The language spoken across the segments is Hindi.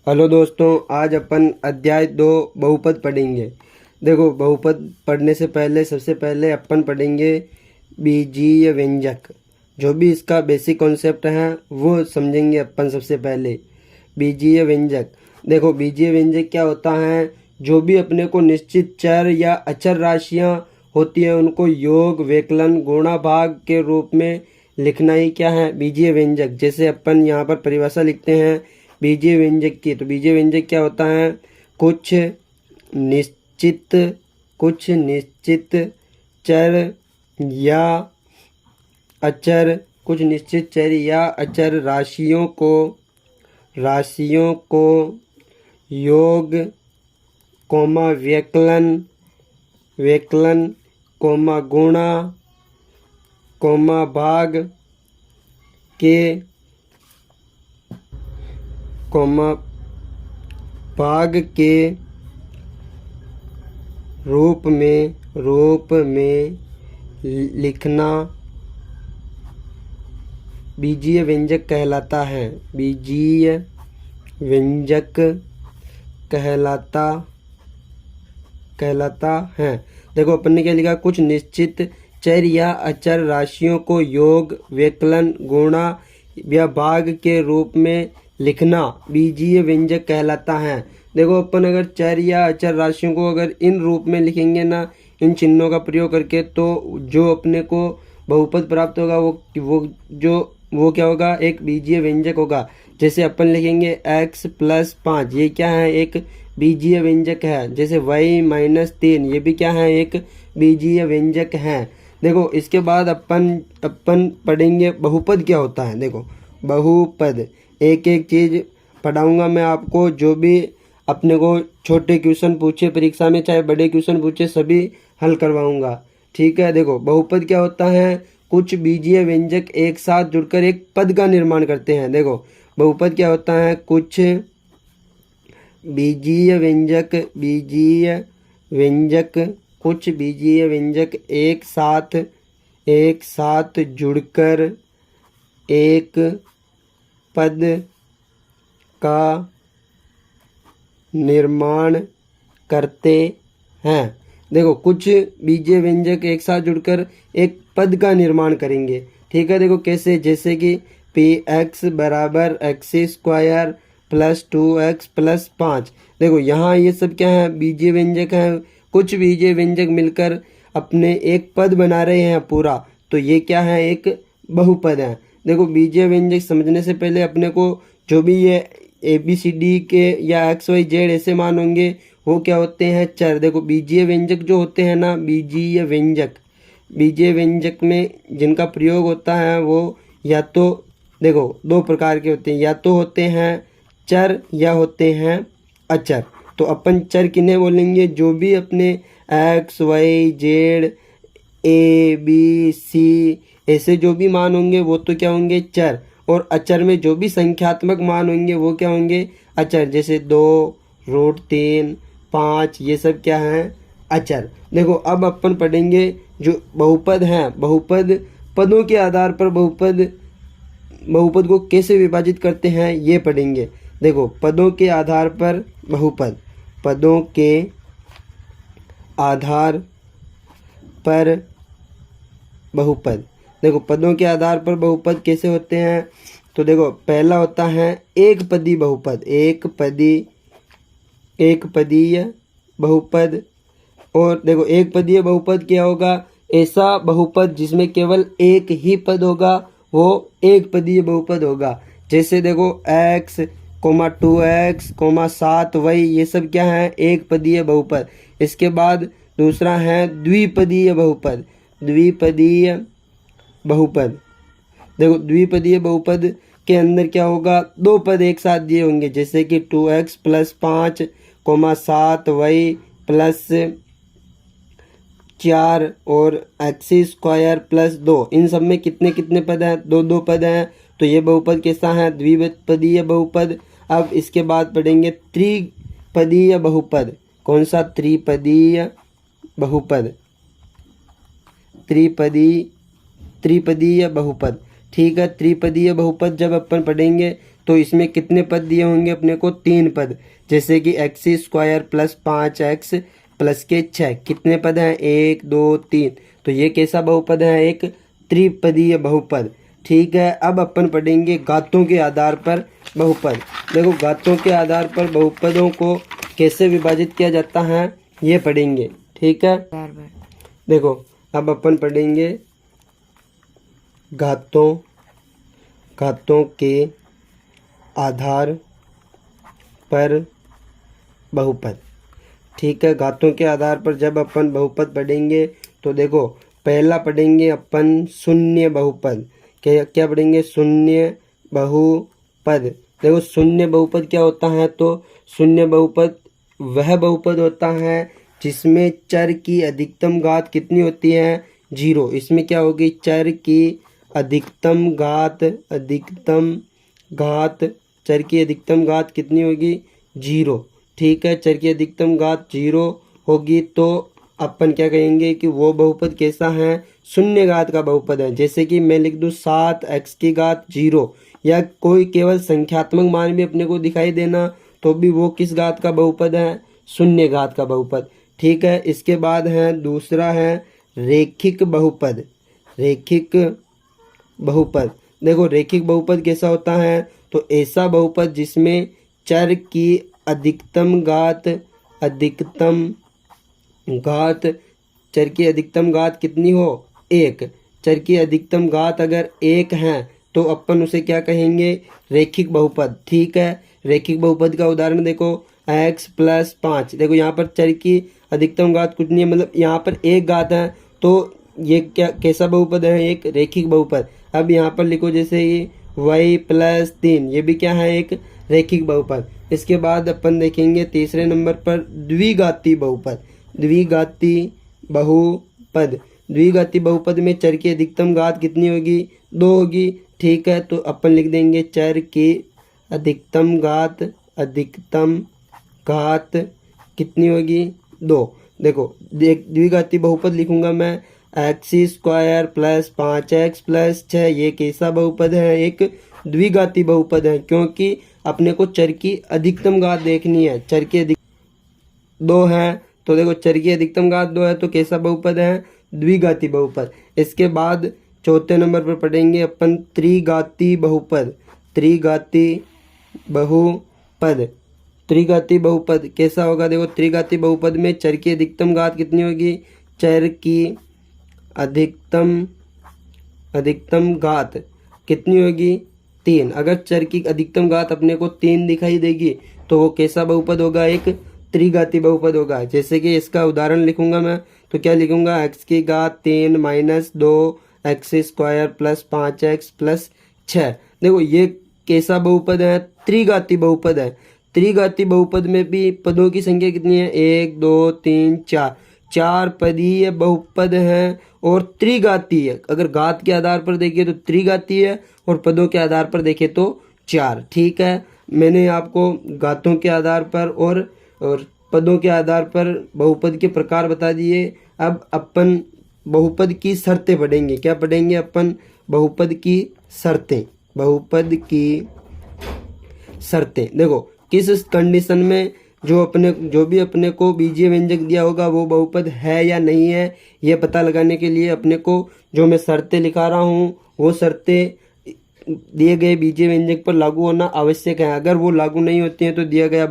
हेलो दोस्तों, आज अपन अध्याय 2 बहुपद पढ़ेंगे। देखो, बहुपद पढ़ने से पहले सबसे पहले अपन पढ़ेंगे बीजीय व्यंजक। जो भी इसका बेसिक कॉन्सेप्ट है वो समझेंगे अपन सबसे पहले। बीजीय व्यंजक, देखो बीजीय व्यंजक क्या होता है। जो भी अपने को निश्चित चर या अचर राशियाँ होती हैं उनको योग, व्यकलन, गुणा, भाग के रूप में लिखना ही क्या है, बीजीय व्यंजक। जैसे अपन यहाँ पर परिभाषा लिखते हैं बीजीय व्यंजक की। तो बीजीय व्यंजक क्या होता है, कुछ निश्चित चर या अचर राशियों को योग, व्यकलन, गुणा, भाग के रूप में लिखना बीजीय व्यंजक कहलाता है। बीजीय व्यंजक कहलाता है। देखो अपन ने क्या लिखा, कुछ निश्चित चर या अचर राशियों को योग, व्यकलन, गुणा या भाग के रूप में लिखना बीजीय व्यंजक कहलाता है। देखो अपन अगर चर या अचर राशियों को अगर इन रूप में लिखेंगे ना, इन चिन्हों का प्रयोग करके, तो जो अपने को बहुपद प्राप्त होगा वो क्या होगा, एक बीजीय व्यंजक होगा। जैसे अपन लिखेंगे x + 5, ये क्या है, एक बीजीय व्यंजक है। जैसे y - 3, ये भी क्या है, एक बीजीय व्यंजक है। देखो इसके बाद अपन पढ़ेंगे बहुपद क्या होता है। देखो बहुपद, एक एक चीज पढ़ाऊंगा मैं आपको। जो भी अपने को छोटे क्वेश्चन पूछे परीक्षा में, चाहे बड़े क्वेश्चन पूछे, सभी हल करवाऊंगा, ठीक है। देखो बहुपद क्या होता है, कुछ बीजीय व्यंजक एक साथ जुड़कर एक पद का निर्माण करते हैं। देखो बहुपद क्या होता है, कुछ बीजीय व्यंजक एक साथ जुड़कर एक पद का निर्माण करते हैं। देखो कुछ बीजीय व्यंजक एक साथ जुड़कर एक पद का निर्माण करेंगे, ठीक है। देखो कैसे, जैसे कि px = x² + 2x + 5। देखो यहाँ ये सब क्या है, बीजीय व्यंजक है। कुछ बीजीय व्यंजक मिलकर अपने एक पद बना रहे हैं पूरा, तो ये क्या है, एक बहुपद है। देखो बीजीय व्यंजक समझने से पहले अपने को जो भी ये ABCD के या XYZ ऐसे मान होंगे वो क्या होते हैं, चर। देखो बीजीय व्यंजक जो होते हैं ना, बीजीय व्यंजक में जिनका प्रयोग होता है वो या तो देखो 2 प्रकार के होते हैं, या तो होते हैं चर या होते हैं अचर। तो अपन चर किन्हें बोलेंगे, जो भी अपने XYZ ABC ऐसे जो भी मान होंगे वो तो क्या होंगे, चर। और अचर में जो भी संख्यात्मक मान होंगे वो क्या होंगे, अचर। जैसे 2, √3, 5, ये सब क्या हैं, अचर। देखो अब अपन पढ़ेंगे जो बहुपद हैं। बहुपद पदों के आधार पर बहुपद को कैसे विभाजित करते हैं ये पढ़ेंगे। देखो पदों के आधार पर बहुपद, पदों के आधार पर बहुपद। देखो पदों के आधार पर बहुपद कैसे होते हैं, तो देखो पहला होता है एक पदी बहुपद, एक पदीय बहुपद। और देखो एक पदीय बहुपद क्या होगा, ऐसा बहुपद जिसमें केवल एक ही पद होगा वो एक पदीय बहुपद होगा। जैसे देखो x, 2x, 7y, ये सब क्या है, एक पदीय बहुपद। इसके बाद दूसरा है द्विपदीय बहुपद। देखो द्विपदीय बहुपद के अंदर क्या होगा, 2 पद एक साथ दिए होंगे। जैसे कि 2x + 5, 7y + 4 और x² + 2। इन सब में कितने पद हैं, 2 पद हैं। तो ये बहुपद कैसा है, द्विपदीय बहुपद। अब इसके बाद पढ़ेंगे त्रिपदीय बहुपद। कौन सा, त्रिपदीय बहुपद, त्रिपदीय बहुपद। ठीक है, त्रिपदीय बहुपद जब अपन पढ़ेंगे तो इसमें कितने पद दिए होंगे अपने को? 3 पद। जैसे कि x square plus 5x plus के 6 कितने पद हैं? 1 2 3। तो ये कैसा बहुपद है? एक त्रिपदीय बहुपद। ठीक है, अब अपन पढ़ेंगे घातों के आधार पर बहुपद। देखो घातों के आधार पर बहुपदों को कैसे विभाजित किया जाता है ये पढ़ेंगे। ठीक है, देखो अब अपन पढ़ेंगे घातों के आधार पर बहुपद। ठीक है, घातों के आधार पर जब अपन बहुपद पढ़ेंगे तो देखो पहला पढ़ेंगे अपन शून्य बहुपद। क्या पढ़ेंगे? शून्य बहुपद। देखो शून्य बहुपद क्या होता है? तो शून्य बहुपद वह बहुपद होता है जिसमें चर की अधिकतम घात कितनी होती है? 0। इसमें क्या होगी? चर की अधिकतम घात चर की अधिकतम घात कितनी होगी? 0। ठीक है, चर की अधिकतम घात 0 होगी तो अपन क्या कहेंगे कि वो बहुपद कैसा है? शून्य घात का बहुपद है। जैसे कि मैं लिख दूं 7x की घात 0, या कोई केवल संख्यात्मक मान भी अपने को दिखाई देना तो भी वो किस घात का बहुपद है? शून्य घात का बहुपद। ठीक है, इसके बाद है दूसरा है रेखिक बहुपद। देखो रेखिक बहुपद कैसा होता है? तो ऐसा बहुपद जिसमें चर की अधिकतम घात कितनी हो? 1। चर की अधिकतम घात अगर 1 है तो अपन उसे क्या कहेंगे? रेखिक बहुपद। ठीक है, रेखिक बहुपद का उदाहरण देखो x प्लस 5। देखो यहाँ पर चर की अधिकतम घात कुछ नहीं है, मतलब यहाँ पर 1 घात है तो ये क्या कैसा बहुपद है? एक रेखिक बहुपद। अब यहाँ पर लिखो जैसे ये y प्लस 3, ये भी क्या है? एक रेखिक बहुपद। इसके बाद अपन देखेंगे तीसरे नंबर पर द्विघाती बहुपद। द्विघाती बहुपद में चर की अधिकतम घात कितनी होगी? 2 होगी। ठीक है, तो अपन लिख देंगे चर की अधिकतम घात कितनी होगी? 2। देखो द्विघाती बहुपद लिखूंगा मैं x square plus 5x plus 6। ये कैसा बहुपद है? एक द्विघाती बहुपद है, क्योंकि अपने को चर की अधिकतम घात देखनी है। चर की 2 है तो देखो चर की अधिकतम घात 2 है तो कैसा बहुपद है? द्विघाती बहुपद। इसके बाद चौथे नंबर पर पढ़ेंगे अपन त्रिघाती बहुपद। त्रिघाती बहुपद कैसा होगा? देखो त्रिघाती बहुपद में चर की अधिकतम घात कितनी होगी? चर की अधिकतम घात कितनी होगी? 3। अगर चर की अधिकतम घात अपने को 3 दिखाई देगी तो वो कैसा बहुपद होगा? एक त्रिघाती बहुपद होगा। जैसे कि इसका उदाहरण लिखूंगा मैं तो क्या लिखूंगा? x की घात 3 minus 2x square plus 5x plus 6। देखो ये कैसा बहुपद है? त्रिघाती बहुपद है। त्रिघाती बहुपद में भी पदों की संख्या कितनी है? 1 2 3 4। 4 पदीय बहुपद है और त्रिघाती है। अगर घात के आधार पर देखिए तो त्रिघाती है और पदों के आधार पर देखें तो 4। ठीक है, मैंने आपको घातों के आधार पर और पदों के आधार पर बहुपद के प्रकार बता दिए। अब अपन बहुपद की शर्तें पढ़ेंगे। क्या पढ़ेंगे अपन? बहुपद की शर्तें। देखो किस कंडीशन में जो भी अपने को बीजीय व्यंजक दिया होगा वो बहुपद है या नहीं है, ये पता लगाने के लिए अपने को जो मैं शर्तें लिखा रहा हूँ वो शर्तें दिए गए बीजीय व्यंजक पर लागू होना आवश्यक है। अगर वो लागू नहीं होती हैं तो दिया गया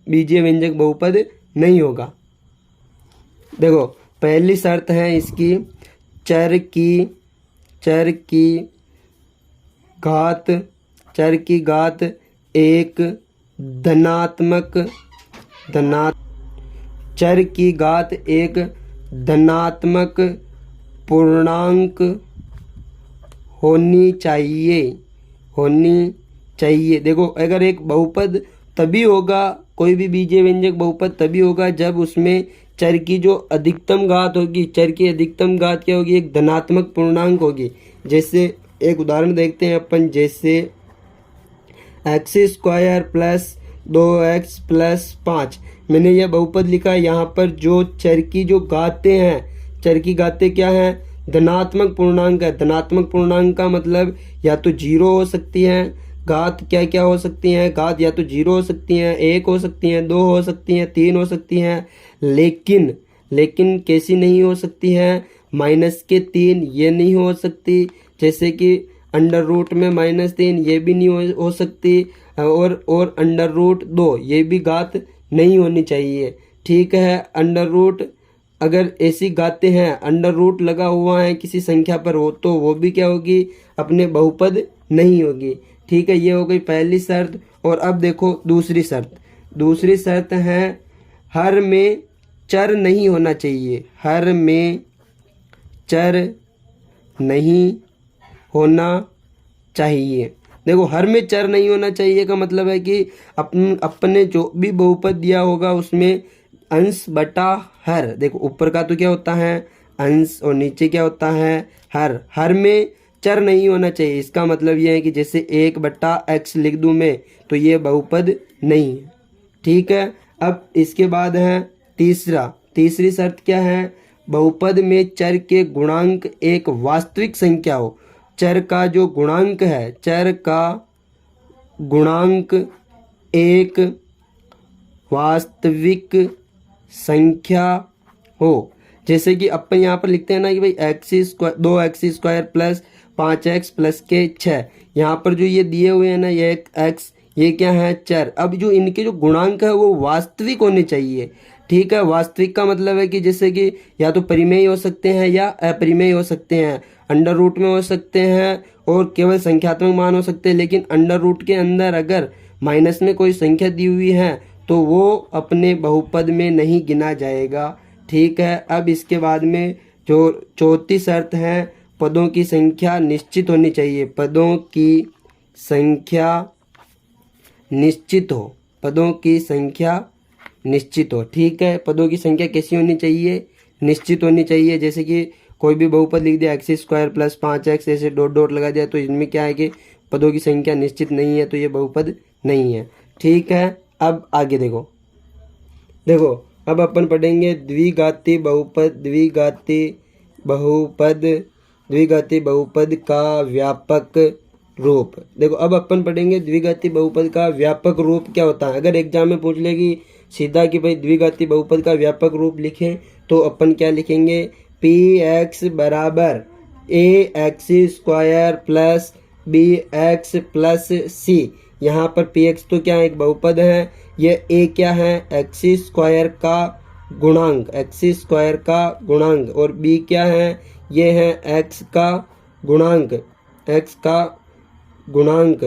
बीजीय व्यंजक बहुपद नहीं होगा। देखो पहली शर्त है इसकी, चर की घात एक धनात्मक पूर्णांक होनी चाहिए। देखो अगर एक बहुपद तभी होगा, कोई भी बीजीय व्यंजक बहुपद तभी होगा जब उसमें चर की जो अधिकतम घात होगी, चर की अधिकतम घात क्या होगी? एक धनात्मक पूर्णांक होगी। जैसे एक उदाहरण देखते हैं अपन, जैसे x square plus 2x plus 5। मैंने यह बहुपद लिखा है। यहाँ पर जो चर की जो घातें हैं, चर की घातें क्या हैं? धनात्मक पूर्णांक है। धनात्मक पूर्णांक का मतलब या तो 0 हो सकती है, घात क्या क्या हो सकती हैं, घात या तो 0 हो सकती हैं, 1 हो सकती हैं, 2 हो सकती हैं, 3 हो सकती हैं, लेकिन कैसी नहीं हो सकती हैं, -3 ये नहीं हो सकती, जैसे कि अंडर रूट में -3 ये भी नहीं हो सकती, और अंडर रूट 2 ये भी घात नहीं होनी चाहिए। ठीक है, अंडर रूट अगर ऐसी घातें हैं, अंडर रूट लगा हुआ है किसी संख्या पर हो तो वो भी क्या होगी, अपने बहुपद नहीं होगी। ठीक है, ये हो गई पहली शर्त। और अब देखो दूसरी शर्त। दूसरी शर्त है हर में चर नहीं होना चाहिए। हर में चर नहीं होना चाहिए। देखो, हर में चर नहीं होना चाहिए का मतलब है कि अपने जो भी बहुपद दिया होगा उसमें अंश बटा हर, देखो ऊपर का तो क्या होता है अंश और नीचे क्या होता है हर। हर में चर नहीं होना चाहिए, इसका मतलब यह है कि जैसे 1/x लिख दूं मैं तो ये बहुपद नहीं है। ठीक है, अब इसके बाद है तीसरी शर्त क्या है, बहुपद में चर के गुणांक एक वास्तविक संख्या हो। चर का जो गुणांक है, चर का गुणांक एक वास्तविक संख्या हो। जैसे कि अपन यहाँ पर लिखते हैं ना कि भाई x² प्लस 5x प्लस के 6, यहाँ पर जो ये दिए हुए हैं ना ये x, ये क्या है चर। अब जो इनके जो गुणांक है वो वास्तविक होने चाहिए। ठीक है, वास्तविक का मतलब है कि जैसे कि या तो परिमेय हो सकते हैं या अपरिमेय हो सकते हैं, अंडर रूट में हो सकते हैं और केवल संख्यात्मक मान हो सकते हैं। लेकिन अंडर रूट के अंदर अगर माइनस में कोई संख्या दी हुई है तो वो अपने बहुपद में नहीं गिना जाएगा। ठीक है, अब इसके बाद में जो चौथी शर्त है, पदों की संख्या निश्चित होनी चाहिए। पदों की संख्या निश्चित हो। पदों की संख्या निश्चित हो। ठीक है, पदों की संख्या कैसी होनी चाहिए, निश्चित होनी चाहिए। जैसे कि कोई भी बहुपद लिख दिया x² प्लस 5x, ऐसे डॉट डॉट लगा दिया तो इनमें क्या है कि पदों की संख्या निश्चित नहीं है, तो ये बहुपद नहीं है। ठीक है, अब आगे देखो अब अपन पढ़ेंगे द्विघाती बहुपद का व्यापक रूप। देखो अब अपन पढ़ेंगे द्विघाती बहुपद का व्यापक रूप क्या होता है। अगर एग्जाम में पूछ लेगी सीधा कि भाई द्विघाती बहुपद का व्यापक रूप लिखें तो अपन क्या लिखेंगे, px बराबर ax² plus bx plus c। यहाँ पर px तो क्या है, एक बहुपद है, ये a क्या है x² का गुणांक, और b क्या है, ये है x का गुणांक,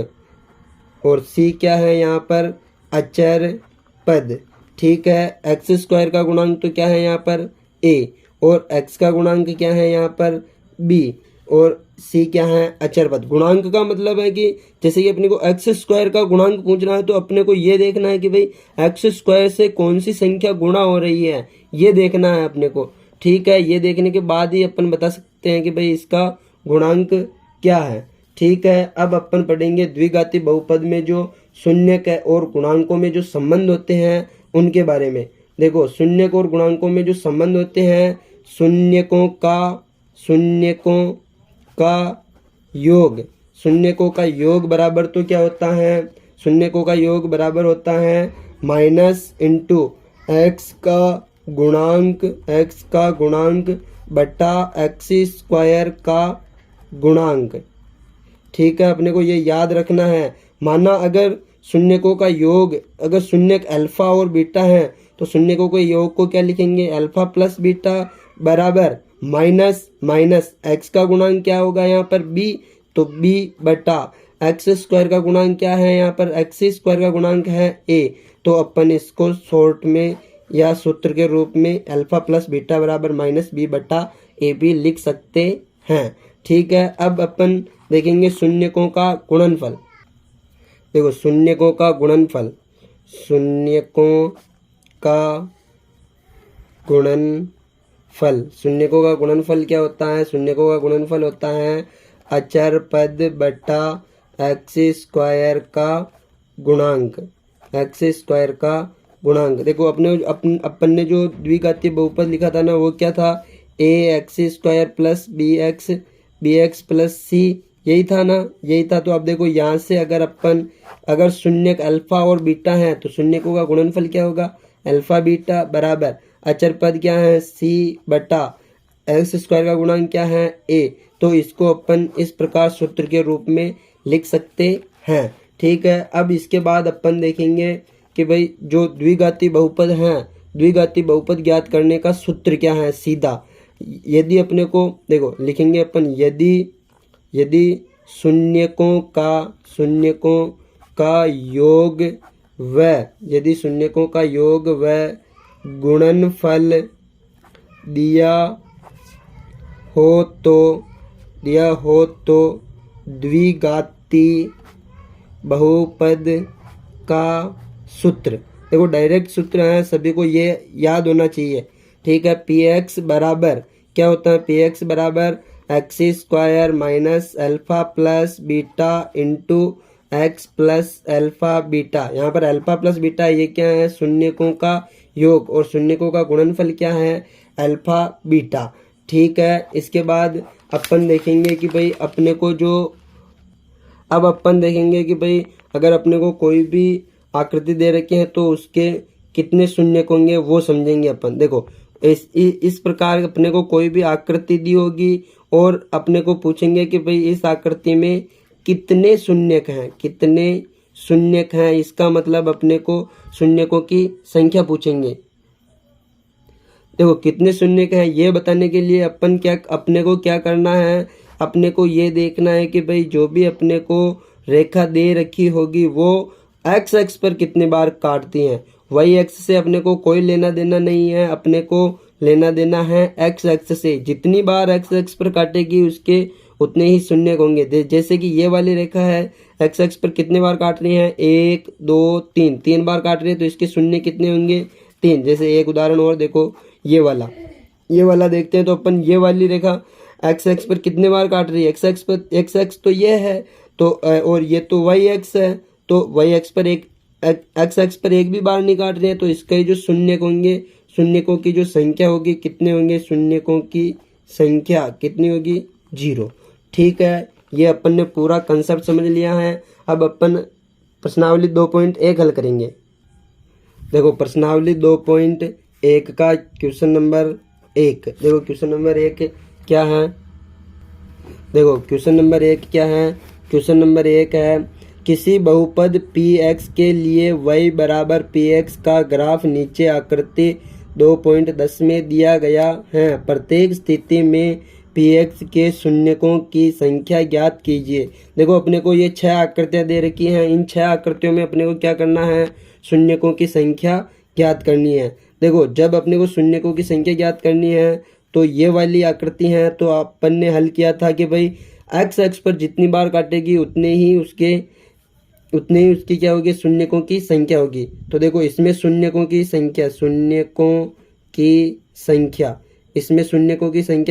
और c क्या है यहाँ पर अचर पद। ठीक है, x² का गुणांक तो क्या है यहाँ पर a, और x का गुणांक क्या है यहाँ पर b, और c क्या है अचर पद। गुणांक का मतलब है कि जैसे कि अपने को x² का गुणांक पूछना है तो अपने को ये देखना है कि भाई x² से कौन सी संख्या गुणा हो रही है, ये देखना है अपने को। ठीक है, ये देखने के बाद ही अपन बता सकते हैं कि भाई इसका गुणांक क्या है। ठीक है, अब अपन पढ़ेंगे द्विघाती बहुपद में जो शून्यक और गुणांकों में जो संबंध होते हैं उनके बारे में। देखो, शून्यक और गुणांकों में जो संबंध होते हैं, शून्यकों का योग बराबर तो क्या होता है, शून्यकों का योग बराबर होता है माइनस इंटू x का गुणांक बटा x² का गुणांक। ठीक है, अपने को ये याद रखना है। माना अगर शून्यकों का योग, अगर शून्यक अल्फा और बीटा है तो शून्यकों के योग को क्या लिखेंगे, अल्फा प्लस बीटा बराबर माइनस x का गुणांक क्या होगा यहाँ पर b, तो b बटा x² का गुणांक क्या है यहाँ पर x² का गुणांक है a। तो अपन इसको शॉर्ट में या सूत्र के रूप में अल्फा प्लस बीटा बराबर -b बटा ab लिख सकते हैं। ठीक है, अब अपन देखेंगे शून्यकों का गुणनफल। देखो, शून्यकों का गुणनफल क्या होता है, शून्यकों का गुणनफल होता है अचर पद बटा x² का गुणांक। देखो अपन ने जो द्विघाती बहुपद लिखा था ना वो क्या था, a x square plus b x plus c, यही था ना, यही था। तो अब देखो यहाँ से अगर शून्यक अल्फा और बीटा है तो शून्यकों का गुणनफल क्या होगा, अल्फा बीटा बराबर अचर पद क्या है, सी बटा एक्स स्क्वायर का गुणांक क्या है, ए। तो इसको अपन इस प्रकार सूत्र के रूप में लिख सकते हैं। ठीक है, अब इसके बाद अपन देखेंगे कि भाई जो द्विघाती बहुपद हैं, द्विघाती बहुपद ज्ञात करने का सूत्र क्या है सीधा। यदि अपने को देखो लिखेंगे अपन, यदि शून्यकों का योग व गुणनफल दिया हो तो द्विघाती बहुपद का सूत्र, देखो डायरेक्ट सूत्र है, सभी को ये याद होना चाहिए। ठीक है, पी एक्स बराबर क्या होता है, पी एक्स बराबर x square minus alpha plus beta into x plus alpha beta. यहाँ पर अल्फा प्लस बीटा ये क्या है, शून्यकों का योग और शून्यकों का गुणनफल क्या है, अल्फा बीटा। ठीक है, इसके बाद अपन देखेंगे कि भाई अपने को अगर अपने को कोई भी आकृति दे रखी है तो उसके कितने शून्यक होंगे वो समझेंगे अपन। देखो इस प्रकार अपने को कोई भी आकृति दी होगी और अपने को पूछेंगे कि भाई इस आकृति में कितने शून्यक हैं, इसका मतलब अपने को शून्यकों की संख्या पूछेंगे। देखो कितने शून्यक हैं ये बताने के लिए अपने को क्या करना है, अपने को ये देखना है कि भाई जो भी अपने को रेखा दे रखी होगी वो एक्स एक्स पर कितने बार काटती हैं। वाई एक्स से अपने को कोई लेना देना नहीं है, अपने को लेना देना है एक्स एक्स से। जितनी बार एक्स एक्स पर काटेगी उसके उतने ही शून्य होंगे। जैसे कि ये वाली रेखा है, एक्स एक्स पर कितने बार काट रही है, 1 2 3, 3 बार काट रही है तो इसके शून्य कितने होंगे, 3। जैसे एक उदाहरण और देखो, ये वाला देखते हैं तो अपन ये वाली रेखा एक्स एक्स पर कितने बार काट रही है, एक्स एक्स तो ये है तो और ये तो वाई एक्स है, तो वाई एक्स पर एक्स एक्स पर एक भी बार नहीं काट रहे हैं तो इसका जो शून्यक होंगे, शून्यकों की जो संख्या होगी कितने होंगे, शून्यकों की संख्या कितनी होगी, 0। ठीक है, ये अपन ने पूरा कंसेप्ट समझ लिया है। अब अपन प्रश्नावली 2.1 हल करेंगे। देखो प्रश्नावली 2.1 का क्वेश्चन नंबर 1, देखो क्वेश्चन नंबर 1 क्या है, देखो क्वेश्चन नंबर 1 क्या है, क्वेश्चन नंबर 1 है किसी बहुपद px के लिए y बराबर px का ग्राफ नीचे आकृति 2.10 में दिया गया है। प्रत्येक स्थिति में px के शून्यकों की संख्या ज्ञात कीजिए। देखो अपने को ये 6 आकृतियाँ दे रखी हैं, इन 6 आकृतियों में अपने को क्या करना है, शून्यकों की संख्या ज्ञात करनी है। देखो जब अपने को शून्यकों की संख्या ज्ञात करनी है तो ये वाली आकृति है, तो अपन ने हल किया था कि भाई एक्स एक्स पर जितनी बार काटेगी उतने ही उसकी क्या होगी, शून्यकों की संख्या होगी। तो देखो इसमें शून्यकों की संख्या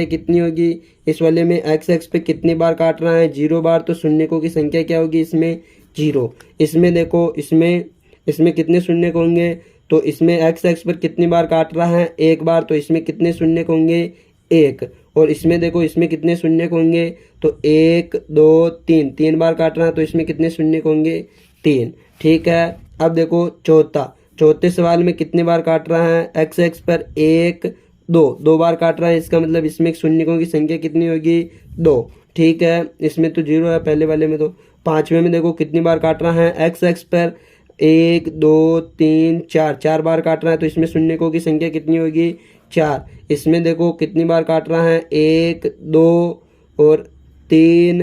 कितनी होगी, इस वाले में एक्स एक्स पे कितनी बार काट रहा है, 0 बार, तो शून्यकों की संख्या क्या होगी इसमें, 0। इसमें देखो इसमें कितने शून्यक होंगे, तो इसमें एक्स एक्स पर कितनी बार काट रहा है, 1 बार, तो इसमें कितने शून्यक होंगे, 1। और इसमें देखो इसमें कितने शून्यक होंगे, तो 1 2 3, 3 बार काट रहा है तो इसमें कितने शून्यक होंगे, 3। ठीक है, अब देखो चौथे सवाल में कितने बार काट रहा है, एक्स एक्स पर 1 2 बार काट रहा है, इसका मतलब इसमें शून्यकों की संख्या कितनी होगी, 2। ठीक है, इसमें तो 0 है पहले वाले में। तो 5वें में देखो कितनी बार काट रहा है, एक्स एक्स पर 1 2 3 4 बार काट रहा है तो इसमें शून्यकों की संख्या कितनी होगी, 4। इसमें देखो कितनी बार काट रहा है, 1 2 और 3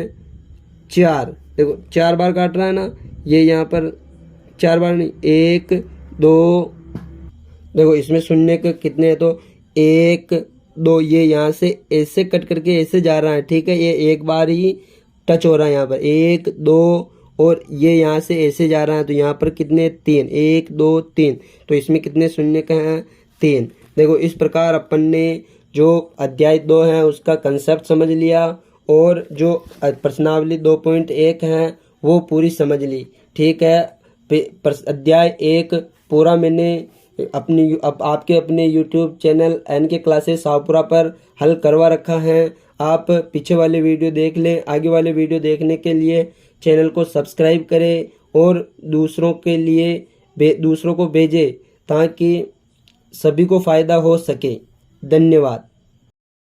4, देखो 4 बार काट रहा है ना, ये यहाँ पर 4 बार नहीं, 1 2, देखो इसमें शून्य कितने हैं, तो 1 2, ये यहाँ से ऐसे कट करके ऐसे जा रहा है। ठीक है, ये एक बार ही टच हो रहा है यहाँ पर, 1 2, और ये यहाँ से ऐसे जा रहा है तो यहाँ पर कितने, 3, 1 2 3, तो इसमें कितने शून्य का है, 3। देखो इस प्रकार अपन ने जो अध्याय 2 है उसका कंसेप्ट समझ लिया और जो प्रश्नावली 2.1 है वो पूरी समझ ली। ठीक है, अध्याय 1 पूरा मैंने अब आपके अपने YouTube channel NK classes Shahpura पर हल करवा रखा है। आप पीछे वाले वीडियो देख लें। आगे वाले वीडियो देखने के लिए चैनल को सब्सक्राइब करें और दूसरों को भेजें ताकि सभी को फ़ायदा हो सके। धन्यवाद।